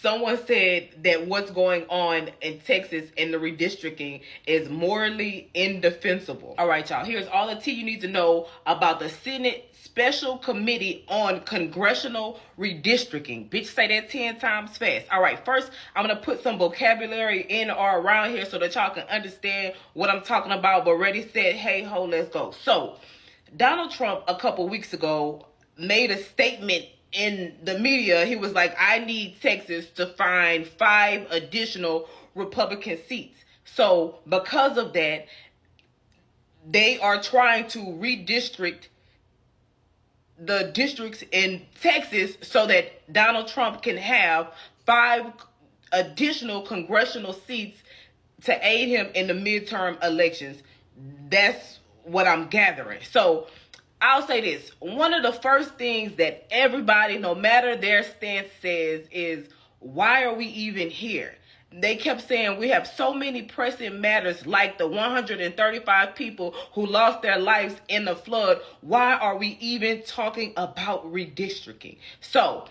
someone said that what's going on in Texas in the redistricting is morally indefensible. All right, y'all. Here's all the tea you need to know about the Senate Special Committee on Congressional Redistricting. Bitch, say that 10 times fast. All right, first, I'm going to put some vocabulary in or around here so that y'all can understand what I'm talking about. But ready, set, hey, ho, let's go. So, Donald Trump, a couple weeks ago, made a statement in the media. He was like, I need Texas to find 5 additional Republican seats. So because of that, they are trying to redistrict the districts in Texas so that Donald Trump can have 5 additional congressional seats to aid him in the midterm elections. That's what I'm gathering. So I'll say this. One of the first things that everybody, no matter their stance, says is, why are we even here? They kept saying we have so many pressing matters like the 135 people who lost their lives in the flood. Why are we even talking about redistricting? So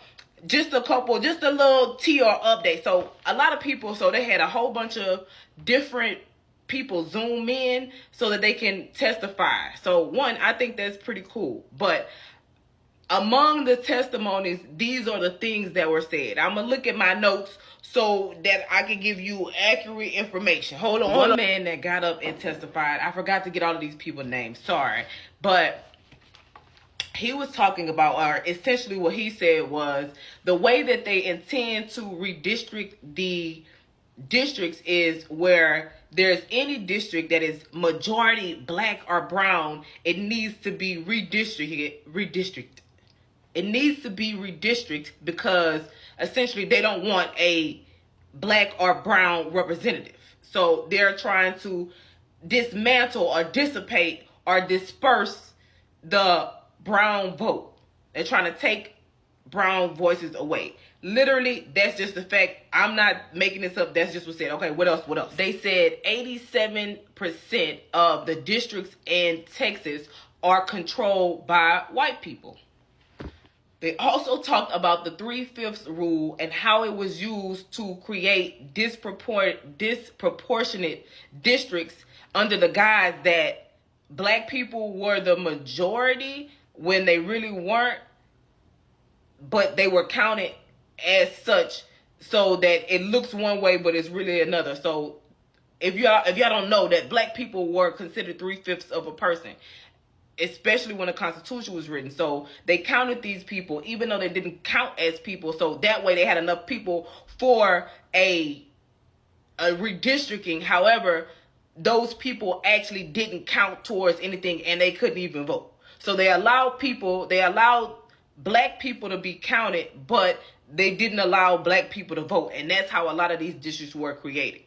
just a little tea or update. So a lot of people, so they had a whole bunch of different people zoom in so that they can testify. So one, I think that's pretty cool. But among the testimonies, these are the things that were said. I'm going to look at my notes so that I can give you accurate information. Hold on. One man that got up and testified, I forgot to get all of these people's names. Sorry. But he was talking about, or essentially what he said was, the way that they intend to redistrict the districts is where there's any district that is majority black or brown, it needs to be redistricted. It needs to be redistricted because essentially they don't want a black or brown representative. So they're trying to dismantle or dissipate or disperse the brown vote. They're trying to take brown voices away. Literally, that's just the fact. I'm not making this up. That's just what said. Okay, what else? They said 87% of the districts in Texas are controlled by white people. They also talked about the 3/5 rule and how it was used to create disproportionate districts under the guise that black people were the majority when they really weren't, but they were counted as such so that it looks one way but it's really another. So if y'all don't know that black people were considered 3/5 of a person, especially when the Constitution was written. So they counted these people even though they didn't count as people, so that way they had enough people for a redistricting. However, those people actually didn't count towards anything and they couldn't even vote. So they allowed black people to be counted, but they didn't allow black people to vote. And that's how a lot of these districts were created.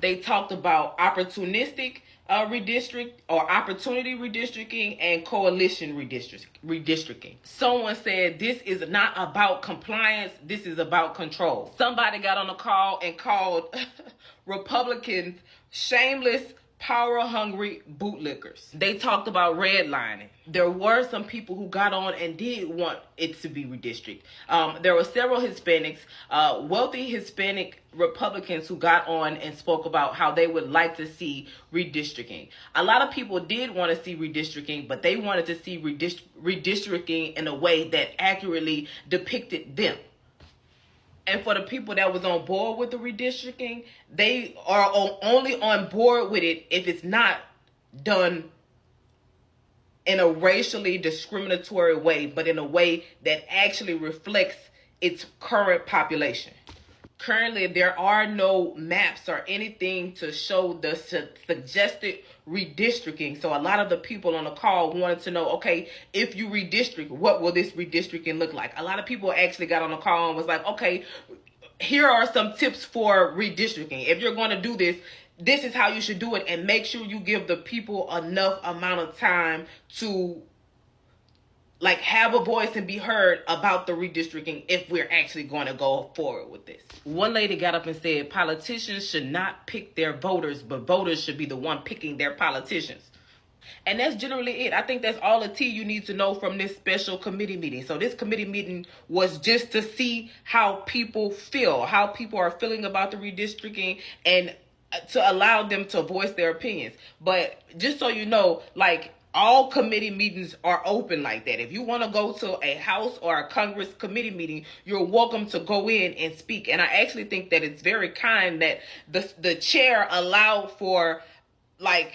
They talked about opportunistic opportunity redistricting and coalition redistricting. Someone said this is not about compliance, this is about control. Somebody got on a call and called Republicans shameless, power-hungry bootlickers. They talked about redlining. There were some people who got on and did want it to be redistricted. There were several Hispanics, wealthy Hispanic Republicans who got on and spoke about how they would like to see redistricting. A lot of people did want to see redistricting, but they wanted to see redistricting in a way that accurately depicted them. And for the people that was on board with the redistricting, they are only on board with it if it's not done in a racially discriminatory way, but in a way that actually reflects its current population. Currently, there are no maps or anything to show the suggested redistricting. So a lot of the people on the call wanted to know, okay, if you redistrict, what will this redistricting look like? A lot of people actually got on the call and was like, okay, here are some tips for redistricting. If you're going to do this, this is how you should do it. And make sure you give the people enough amount of time to have a voice and be heard about the redistricting if we're actually going to go forward with this. One lady got up and said politicians should not pick their voters, but voters should be the one picking their politicians. And that's generally it. I think that's all the tea you need to know from this special committee meeting. So this committee meeting was just to see how people feel, how people are feeling about the redistricting, and to allow them to voice their opinions. But just so you know, like, all committee meetings are open like that. If you want to go to a House or a Congress committee meeting, you're welcome to go in and speak. And I actually think that it's very kind that the chair allowed for, like,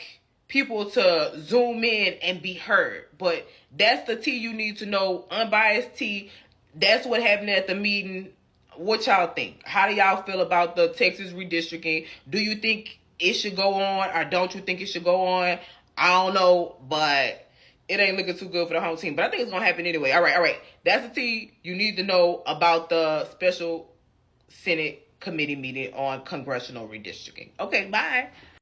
people to zoom in and be heard. But that's the tea you need to know, unbiased tea. That's what happened at the meeting. What y'all think? How do y'all feel about the Texas redistricting? Do you think it should go on, or don't you think it should go on? I don't know, but it ain't looking too good for the home team. But I think it's going to happen anyway. All right. That's the tea you need to know about the special Senate committee meeting on congressional redistricting. Okay, bye.